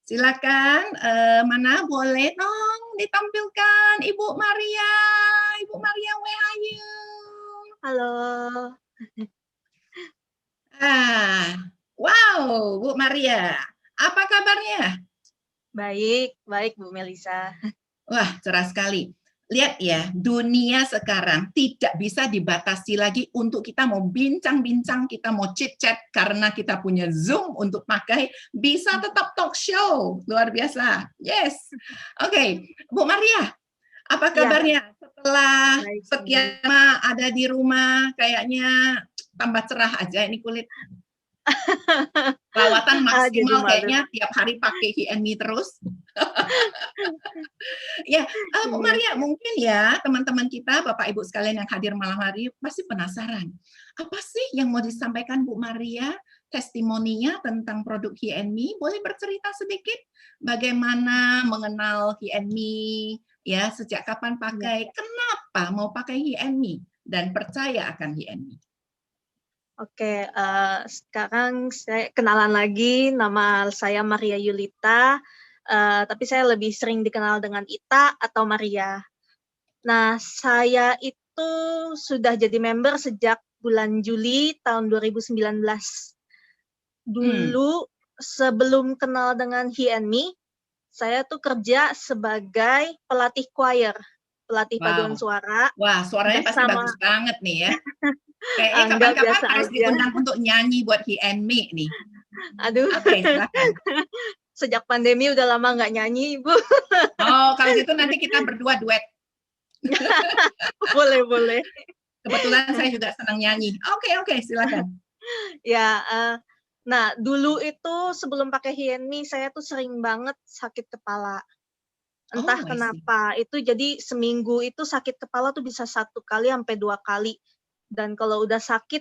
Silakan, mana boleh dong ditampilkan Ibu Maria. Ibu Maria, where are you? Halo. Wow, Bu Maria, apa kabarnya? Baik, baik Bu Melisa. Wah, cerah sekali. Lihat ya, dunia sekarang tidak bisa dibatasi lagi untuk kita mau bincang-bincang, kita mau chit-chat karena kita punya Zoom untuk pakai, bisa tetap talk show. Luar biasa. Yes. Oke, Bu Maria, apa Iya, kabarnya setelah baik. sekian lama ada di rumah? Kayaknya tambah cerah aja ini kulit. Perawatan Jadi maksimal malu. kayaknya tiap hari pakai HNMI terus. Ya, Bu Iya. Maria, mungkin ya teman-teman kita, Bapak Ibu sekalian yang hadir malam hari pasti penasaran. Apa sih yang mau disampaikan Bu Maria? Testimoninya tentang produk HNMI, boleh bercerita sedikit bagaimana mengenal HNMI, ya sejak kapan pakai, kenapa mau pakai HNMI dan percaya akan HNMI. Oke, sekarang saya kenalan lagi, nama saya Maria Yulita, tapi saya lebih sering dikenal dengan Ita atau Maria. Nah, saya itu sudah jadi member sejak bulan Juli tahun 2019. Dulu sebelum kenal dengan HNMI, saya tuh kerja sebagai pelatih choir, pelatih paduan Wow. suara. Wah, suaranya pasti bersama bagus banget nih ya. Kayaknya enggak, kapan-kapan biasa harus aja. diundang untuk nyanyi buat HNMI nih. Aduh. Oke, silakan. Sejak pandemi udah lama nggak nyanyi, Ibu. Oh, kalau gitu nanti kita berdua duet. Boleh. Kebetulan saya juga senang nyanyi. Oke, silakan. Ya, nah dulu itu sebelum pakai HNMI saya tuh sering banget sakit kepala. Entah Oh, I see. kenapa, itu jadi seminggu itu sakit kepala tuh bisa 1 kali sampai 2 kali. Dan kalau udah sakit,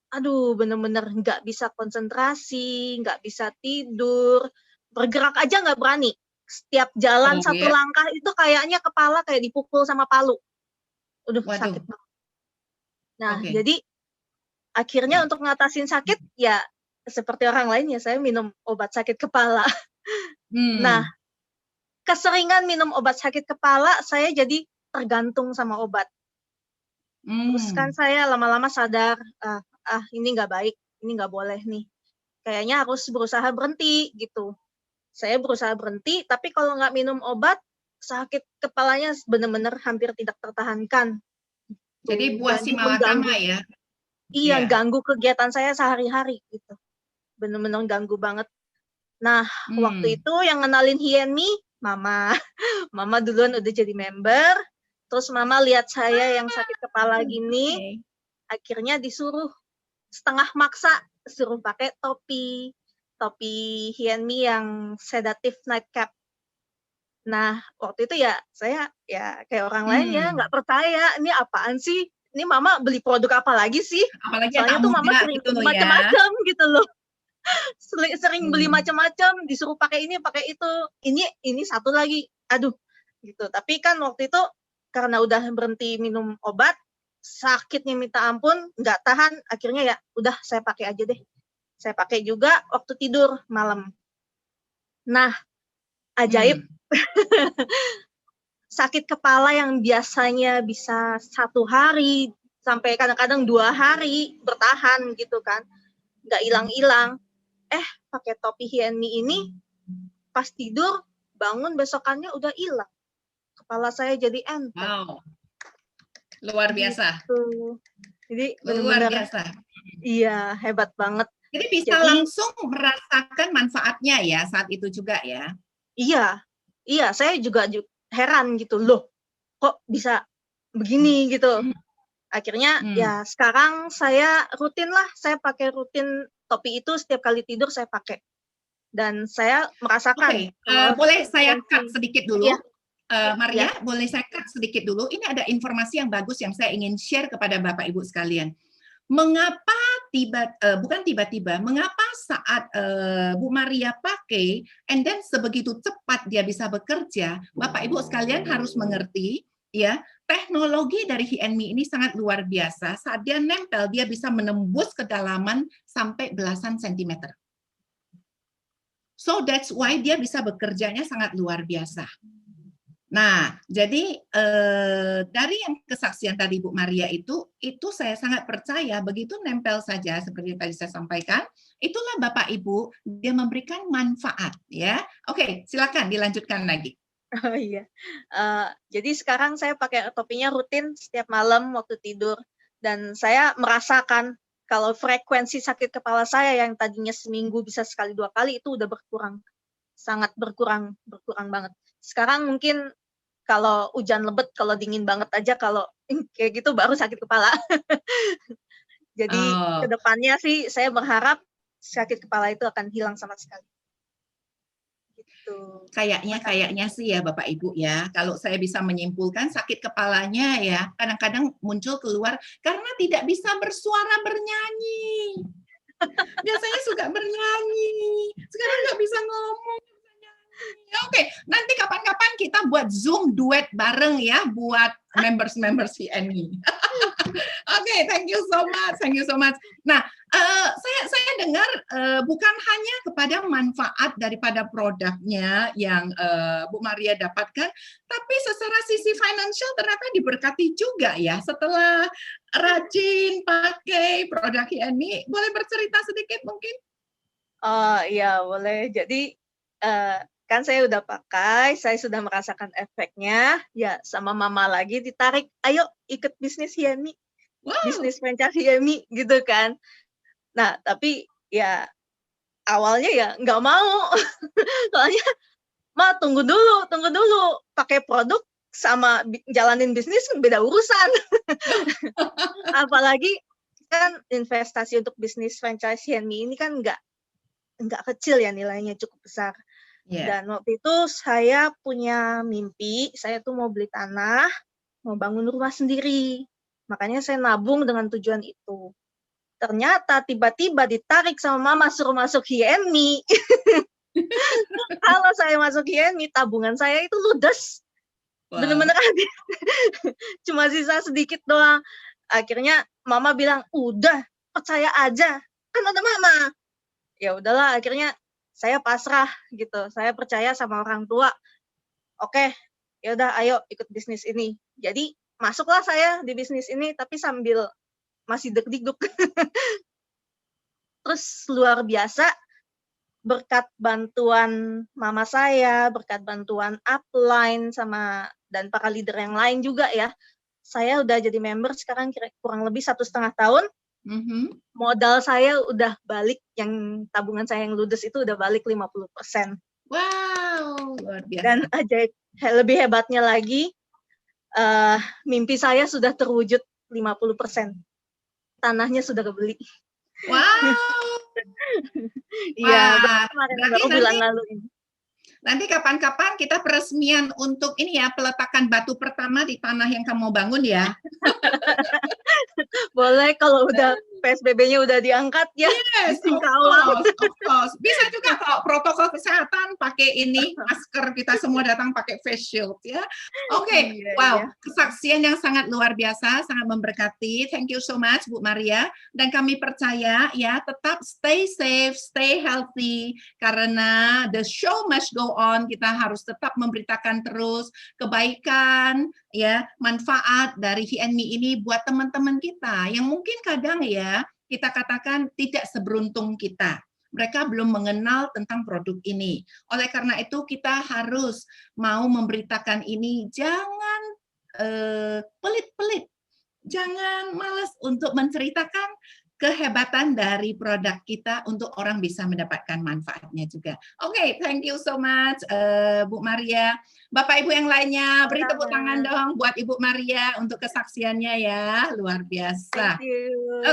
aduh bener-bener nggak bisa konsentrasi, nggak bisa tidur, bergerak aja nggak berani. Setiap jalan Oh, 1 ya. langkah itu kayaknya kepala kayak dipukul sama palu. Aduh, Waduh. sakit banget. Nah, Oke. jadi akhirnya untuk ngatasin sakit, ya seperti orang lain ya saya minum obat sakit kepala. Nah, keseringan minum obat sakit kepala, saya jadi tergantung sama obat. Terus kan saya lama-lama sadar, ini nggak baik, ini nggak boleh nih. Kayaknya harus berusaha berhenti gitu. Saya berusaha berhenti, tapi kalau nggak minum obat, sakit kepalanya benar-benar hampir tidak tertahankan. Jadi buah si Dan mengganggu. malakama ya? Iya, ganggu kegiatan saya sehari-hari gitu. Benar-benar ganggu banget. Nah, waktu itu yang ngenalin HNMI, Mama. Mama duluan udah jadi member, terus Mama lihat saya yang sakit kepala gini, akhirnya disuruh setengah maksa, suruh pakai topi HNMI yang sedatif nightcap. Nah, waktu itu ya saya ya kayak orang lain ya nggak percaya, ini apaan sih? Ini Mama beli produk apa lagi sih? Apalagi Soalnya anak tuh Mama muda sering gitu loh beli ya. macam-macam gitu loh. Sering beli macam-macam, disuruh pakai ini, pakai itu. Ini satu lagi. Aduh, gitu. Tapi kan waktu itu karena udah berhenti minum obat, sakitnya minta ampun, nggak tahan, akhirnya ya udah saya pakai aja deh. Saya pakai juga waktu tidur malam. Nah, ajaib. Sakit kepala yang biasanya bisa 1 hari sampai kadang-kadang 2 hari bertahan gitu kan, nggak hilang-hilang. Pakai topi HNMI ini pas tidur bangun besokannya udah hilang. Kepala saya jadi enteng. Wow. Luar biasa. Gitu. Jadi Luar benar-benar biasa. iya, hebat banget. Jadi bisa langsung merasakan manfaatnya ya saat itu juga ya? Iya, saya juga heran gitu, loh kok bisa begini gitu. Akhirnya ya sekarang saya rutin lah, saya pakai rutin topi itu setiap kali tidur saya pakai. Dan saya merasakan. Boleh saya cut sedikit dulu? Ya. Maria, boleh saya cut sedikit dulu? Ini ada informasi yang bagus yang saya ingin share kepada Bapak Ibu sekalian. Mengapa mengapa saat Bu Maria pakai, and then sebegitu cepat dia bisa bekerja, Bapak Ibu sekalian harus mengerti, ya, teknologi dari HNMI ini sangat luar biasa. Saat dia nempel, dia bisa menembus kedalaman sampai belasan sentimeter. So that's why dia bisa bekerjanya sangat luar biasa. Nah, jadi dari yang kesaksian tadi Bu Maria itu saya sangat percaya begitu nempel saja seperti yang tadi saya sampaikan, itulah Bapak Ibu dia memberikan manfaat ya. Oke, silakan dilanjutkan lagi. Oh iya. Jadi sekarang saya pakai topinya rutin setiap malam waktu tidur dan saya merasakan kalau frekuensi sakit kepala saya yang tadinya seminggu bisa sekali 2 kali itu udah berkurang. Sangat berkurang banget. Sekarang mungkin kalau hujan lebat, kalau dingin banget aja, kalau kayak gitu baru sakit kepala. Jadi Oh. kedepannya sih saya berharap sakit kepala itu akan hilang sama sekali. Gitu. Kayaknya sih ya Bapak Ibu ya, kalau saya bisa menyimpulkan sakit kepalanya ya kadang-kadang muncul keluar karena tidak bisa bersuara bernyanyi. Biasanya suka bernyanyi, sekarang nggak bisa ngomong. Oke, nanti kapan-kapan kita buat Zoom duet bareng ya buat members CNI. Oke, thank you so much. Nah, saya dengar bukan hanya kepada manfaat daripada produknya yang Bu Maria dapatkan, tapi secara sisi financial ternyata diberkati juga ya setelah rajin pakai produk ini. Boleh bercerita sedikit mungkin? Iya boleh. Jadi kan saya udah pakai, saya sudah merasakan efeknya, ya sama mama lagi ditarik, ayo ikut bisnis Hiemi, bisnis franchise Hiemi gitu kan. Nah tapi ya awalnya ya nggak mau, soalnya Ma tunggu dulu, pakai produk sama jalanin bisnis beda urusan. Apalagi kan investasi untuk bisnis franchise Hiemi ini kan nggak kecil ya nilainya, cukup besar. Dan waktu itu saya punya mimpi, saya tuh mau beli tanah, mau bangun rumah sendiri. Makanya saya nabung dengan tujuan itu. Ternyata tiba-tiba ditarik sama mama suruh masuk Hiemi. Kalau saya masuk Hiemi, tabungan saya itu ludes. Bener-bener habis. Cuma sisa sedikit doang. Akhirnya mama bilang, udah percaya aja, kan ada mama. Ya udahlah, akhirnya saya pasrah gitu. Saya percaya sama orang tua. Oke, ya udah ayo ikut bisnis ini. Jadi masuklah saya di bisnis ini tapi sambil masih deg-deg. Terus luar biasa berkat bantuan mama saya, berkat bantuan upline sama dan para leader yang lain juga ya. Saya udah jadi member sekarang kurang lebih 1,5 tahun. Modal saya udah balik, yang tabungan saya yang ludes itu udah balik 50%. Wow, luar biasa. Dan lebih hebatnya lagi, mimpi saya sudah terwujud 50%. Tanahnya sudah kebeli. Wow. Iya, baru bulan lalu ini. Nanti kapan-kapan kita peresmian untuk ini ya, peletakan batu pertama di tanah yang kamu bangun ya. Boleh kalau udah PSBB-nya udah diangkat ya. Yes, of course. Bisa juga kalau protokol kesehatan pakai ini, masker, kita semua datang pakai face shield ya. Oke, wow, kesaksian yang sangat luar biasa, sangat memberkati. Thank you so much Bu Maria. Dan kami percaya ya, tetap stay safe, stay healthy, karena the show must go on. Kita harus tetap memberitakan terus kebaikan, ya, manfaat dari Hiemi ini buat teman-teman kita yang mungkin kadang ya kita katakan tidak seberuntung kita. Mereka belum mengenal tentang produk ini. Oleh karena itu kita harus mau memberitakan ini, jangan pelit-pelit, jangan malas untuk menceritakan kehebatan dari produk kita untuk orang bisa mendapatkan manfaatnya juga. Oke, thank you so much Bu Maria. Bapak Ibu yang lainnya, beri tepuk tangan dong buat Ibu Maria untuk kesaksiannya ya, luar biasa.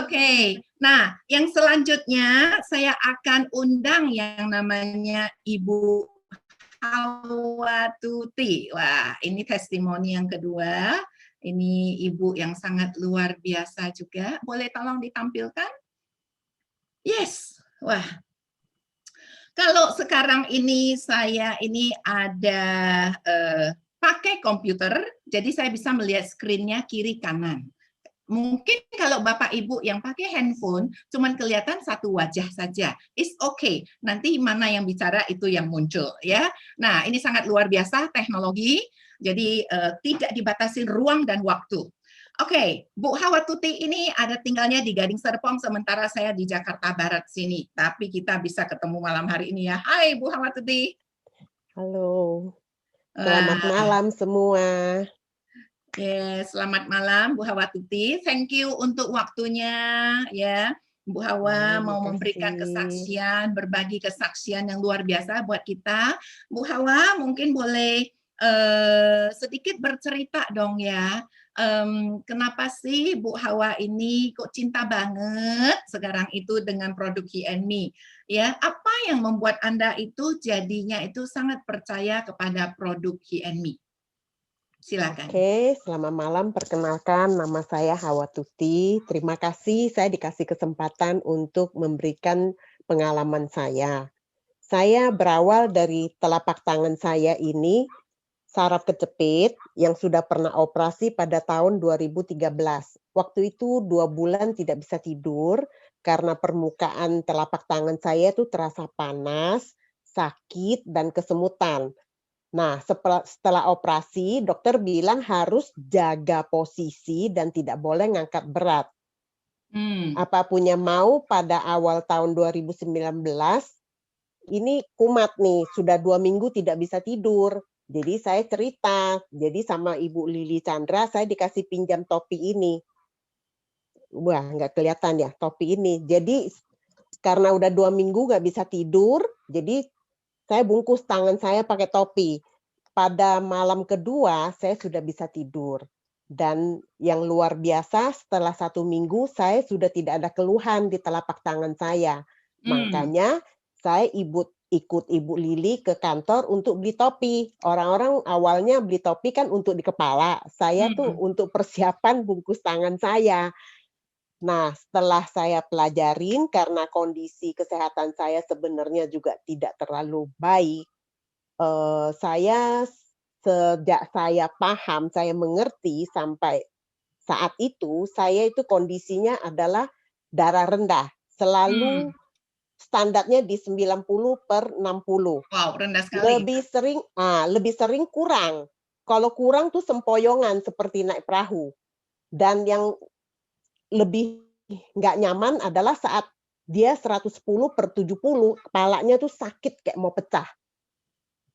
Oke, nah yang selanjutnya saya akan undang yang namanya Ibu Hawa Tuti. Wah, ini testimoni yang kedua. Ini ibu yang sangat luar biasa juga. Boleh tolong ditampilkan? Yes. Wah. Kalau sekarang ini saya ini ada pakai komputer, jadi saya bisa melihat screen-nya kiri kanan. Mungkin kalau Bapak Ibu yang pakai handphone cuman kelihatan satu wajah saja. It's okay. Nanti mana yang bicara itu yang muncul ya. Nah, ini sangat luar biasa teknologi. Jadi tidak dibatasi ruang dan waktu. Oke, Bu Hawatuti ini ada tinggalnya di Gading Serpong, sementara saya di Jakarta Barat sini. Tapi kita bisa ketemu malam hari ini ya. Hai Bu Hawatuti. Halo, selamat malam semua. Yes, selamat malam Bu Hawatuti. Thank you untuk waktunya ya. Bu Hawa mau memberikan kesaksian, berbagi kesaksian yang luar biasa buat kita. Bu Hawa mungkin boleh sedikit bercerita dong ya. Kenapa sih Bu Hawa ini kok cinta banget sekarang itu dengan produk He&Me? Ya, apa yang membuat Anda itu jadinya itu sangat percaya kepada produk He&Me? Silakan. Oke, selamat malam. Perkenalkan, nama saya Hawatuti. Terima kasih saya dikasih kesempatan untuk memberikan pengalaman saya. Saya berawal dari telapak tangan saya ini, saraf kejepit yang sudah pernah operasi pada tahun 2013. Waktu itu 2 bulan tidak bisa tidur karena permukaan telapak tangan saya itu terasa panas, sakit, dan kesemutan. Nah, setelah operasi, dokter bilang harus jaga posisi dan tidak boleh ngangkat berat. Apapun yang mau pada awal tahun 2019, ini kumat nih, sudah 2 minggu tidak bisa tidur. Jadi saya cerita, jadi sama Ibu Lili Chandra, saya dikasih pinjam topi ini. Wah, nggak kelihatan ya, topi ini. Jadi karena udah 2 minggu nggak bisa tidur, jadi saya bungkus tangan saya pakai topi. Pada malam kedua, saya sudah bisa tidur. Dan yang luar biasa, setelah 1 minggu, saya sudah tidak ada keluhan di telapak tangan saya. Makanya, saya ikut Ibu Lili ke kantor untuk beli topi. Orang-orang awalnya beli topi kan untuk di kepala. Saya tuh untuk persiapan bungkus tangan saya. Nah, setelah saya pelajarin, karena kondisi kesehatan saya sebenarnya juga tidak terlalu baik, sejak saya paham, saya mengerti sampai saat itu, saya itu kondisinya adalah darah rendah. Selalu standarnya di 90/60. Wow, rendah sekali. Lebih sering kurang. Kalau kurang tuh sempoyongan seperti naik perahu. Dan yang lebih nggak nyaman adalah saat dia 110/70, kepalanya tuh sakit kayak mau pecah.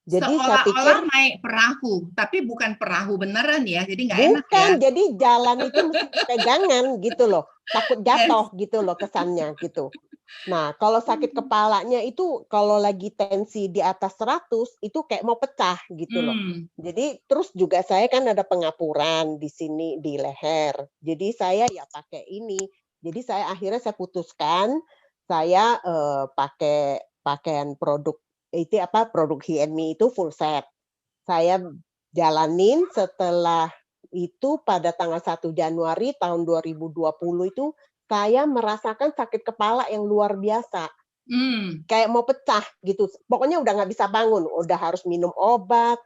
Jadi saya pikir seolah-olah naik perahu, tapi bukan perahu beneran ya, jadi nggak enak ya. bukan, jadi jalan itu mesti pegangan gitu loh, takut jatuh gitu loh kesannya gitu. Nah, kalau sakit kepalanya itu kalau lagi tensi di atas 100 itu kayak mau pecah gitu loh. Jadi terus juga saya kan ada pengapuran di sini di leher. Jadi saya ya pakai ini. Jadi akhirnya saya putuskan saya pakai pakaian produk produk He&Me itu full set. Saya jalanin, setelah itu pada tanggal 1 Januari tahun 2020 itu saya merasakan sakit kepala yang luar biasa. Kayak mau pecah gitu. Pokoknya udah nggak bisa bangun, udah harus minum obat.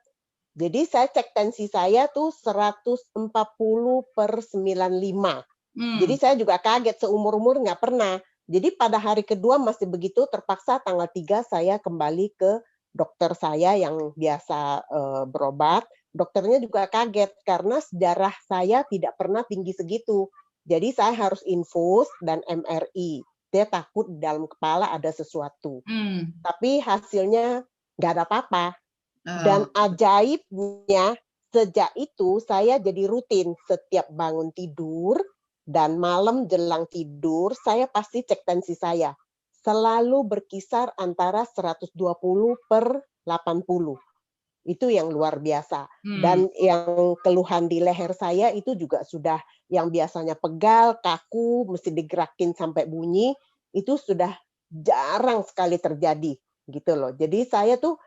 Jadi saya cek tensi saya tuh 140/95. Jadi saya juga kaget, seumur-umur nggak pernah. Jadi pada hari kedua masih begitu, terpaksa tanggal 3 saya kembali ke dokter saya yang biasa berobat. Dokternya juga kaget karena darah saya tidak pernah tinggi segitu. Jadi saya harus infus dan MRI. Dia takut di dalam kepala ada sesuatu. Tapi hasilnya nggak ada apa-apa. Dan ajaibnya sejak itu saya jadi rutin setiap bangun tidur dan malam jelang tidur saya pasti cek tensi saya. Selalu berkisar antara 120/80. Itu yang luar biasa. Dan yang keluhan di leher saya itu juga sudah yang biasanya pegal, kaku, mesti digerakin sampai bunyi, itu sudah jarang sekali terjadi gitu loh. Jadi saya tuh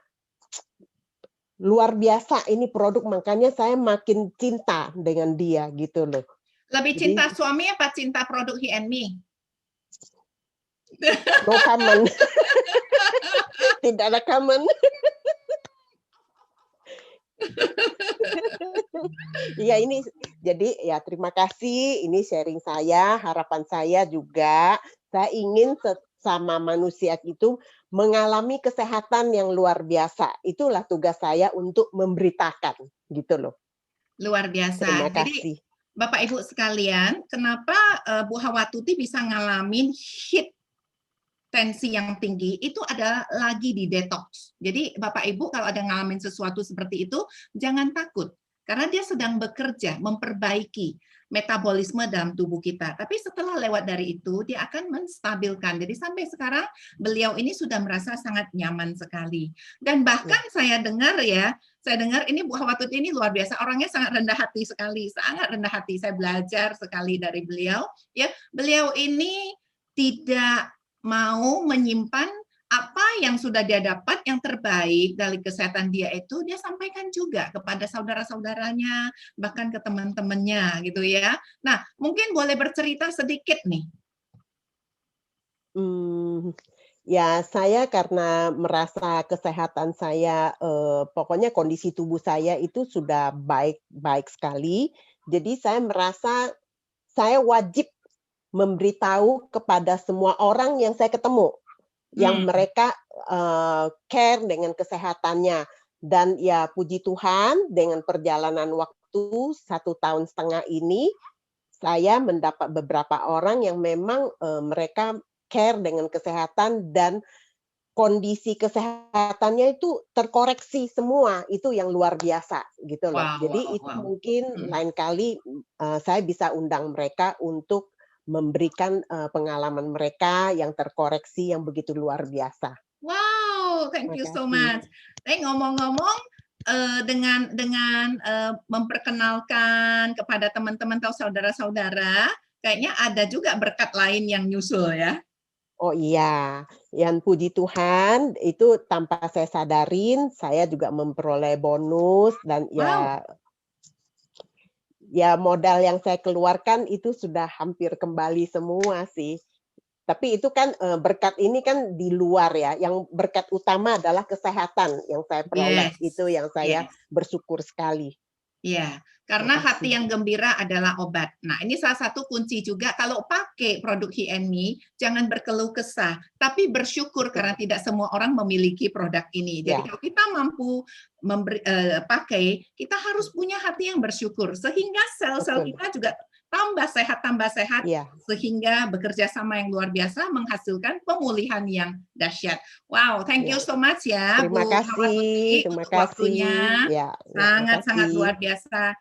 luar biasa ini produk, makanya saya makin cinta dengan dia gitu loh. Lebih cinta suami apa cinta produk He&Me? No comment. Tidak ada comment. Iya, ini Jadi ya terima kasih, ini sharing saya, harapan saya juga, saya ingin sesama manusia itu mengalami kesehatan yang luar biasa. Itulah tugas saya untuk memberitakan, gitu loh. Luar biasa. Terima Jadi kasih. Bapak Ibu sekalian, kenapa Bu Hawatuti bisa ngalamin tensi yang tinggi itu adalah lagi di detox. Jadi Bapak Ibu kalau ada ngalamin sesuatu seperti itu, jangan takut. Karena dia sedang bekerja, memperbaiki metabolisme dalam tubuh kita. Tapi setelah lewat dari itu, dia akan menstabilkan. Jadi sampai sekarang beliau ini sudah merasa sangat nyaman sekali. Dan bahkan saya dengar ini Bu Hawatuti ini luar biasa, orangnya sangat rendah hati sekali, sangat rendah hati. Saya belajar sekali dari beliau. Ya, beliau ini tidak mau menyimpan apa yang sudah dia dapat yang terbaik dari kesehatan dia itu dia sampaikan juga kepada saudara-saudaranya bahkan ke teman-temannya gitu ya. Nah, mungkin boleh bercerita sedikit nih. Ya saya karena merasa kesehatan saya, pokoknya kondisi tubuh saya itu sudah baik sekali. Jadi saya merasa saya wajib memberitahu kepada semua orang yang saya ketemu, yang mereka care dengan kesehatannya. Dan ya puji Tuhan dengan perjalanan waktu 1,5 tahun ini, saya mendapat beberapa orang yang memang mereka care dengan kesehatan dan kondisi kesehatannya itu terkoreksi semua, itu yang luar biasa gitu loh. Jadi itu mungkin lain kali saya bisa undang mereka untuk memberikan pengalaman mereka yang terkoreksi yang begitu luar biasa. Wow, thank you so much. Ngomong-ngomong dengan memperkenalkan kepada teman-teman atau saudara-saudara, kayaknya ada juga berkat lain yang nyusul ya. Oh iya, yang puji Tuhan itu tanpa saya sadarin, saya juga memperoleh bonus dan ya modal yang saya keluarkan itu sudah hampir kembali semua sih. Tapi itu kan berkat ini kan di luar ya, yang berkat utama adalah kesehatan yang saya peroleh, itu yang saya bersyukur sekali. Iya, karena hati yang gembira adalah obat. Nah, ini salah satu kunci juga kalau pakai produk HeMe, jangan berkeluh kesah, tapi bersyukur karena tidak semua orang memiliki produk ini. Jadi kalau kita mampu pakai, kita harus punya hati yang bersyukur sehingga sel-sel kita juga tambah sehat, sehingga bekerja sama yang luar biasa menghasilkan pemulihan yang dahsyat. Wow, thank you so much ya, terima Bu kasih, Hawatuti untuk waktunya. Sangat-sangat luar biasa.